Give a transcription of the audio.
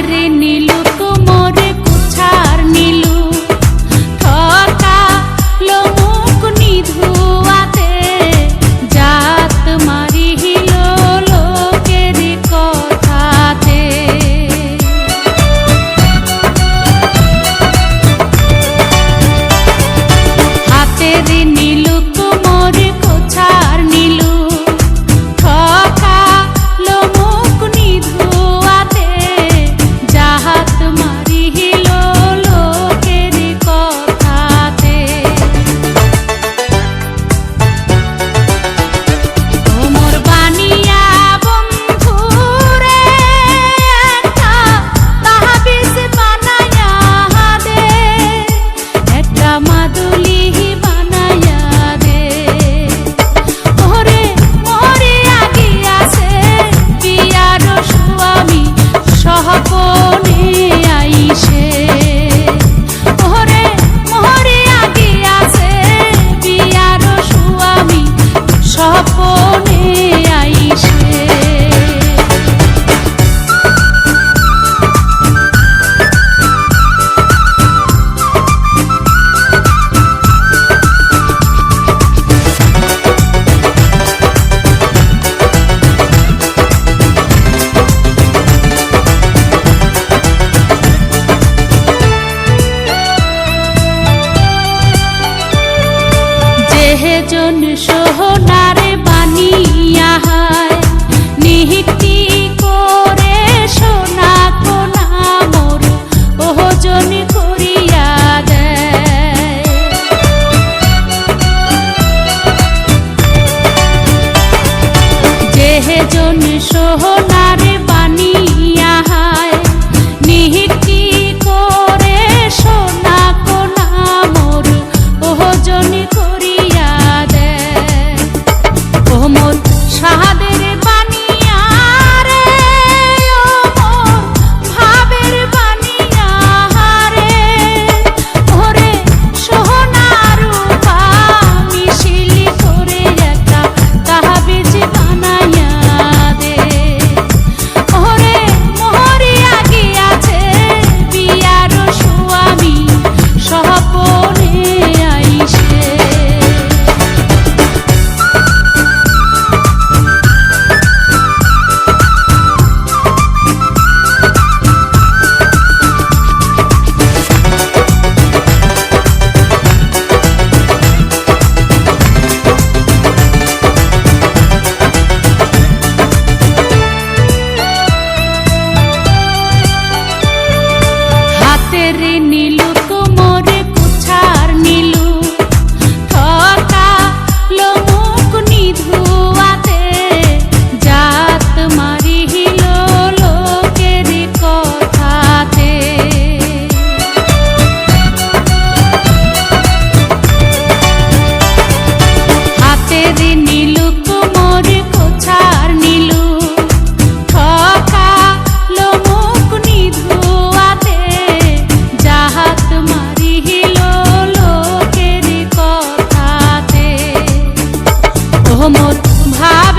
রে নীলু কোমরে কুছার নীলু ঠকা লোমুক নিধুয়াতে জাত মারিল লোকের কথাতে হাতে রে নীলু কোমরে কুছার নীলু ঠকা লোমুক নিধুয়াতে জাত মারিল লোকের কথাতে তোমর বানিয়া বন্ধুরে একটা তাহাবিজ বানায়া দে একটা মাদুলি বানায়া দে ওরে মোরে আগিয়াছে বিয়ার স্বামী সহপনে আইসে ওরে মোরে আগিয়াছে বিয়ার স্বামী সহপনে আইসে যেজন সোহনার বানিয়া হয় নিহিতি করে সোনা কোনা মোর ওজন করিয়া দেয় যেজন সোহনার বানিয়া হয় নিহিতি করে সোনা কোনা মোর ওজন করিয়া দেয় ও মোর সাহাদের বানিয়া রে ও মোর ভাবের বানিয়া রে ওরে সোনা রূপা মিশিলি করে একটা তাহাবিজ বানায়া দে ওরে মোহরে আগিয়াছে বিয়ার স্বামী সহপনে আইসে হাতে রে নীলু কোমরে কুছার নীলু ঠকা লোমুক নিধুয়াতে জাত মারিল লোকের কথাতে হাতে রে নীলু কোমরে কুছার নীলু ঠকা লোমুক নিধুয়াতে জাত মারিল লোকের কথাতে তোমর ভাব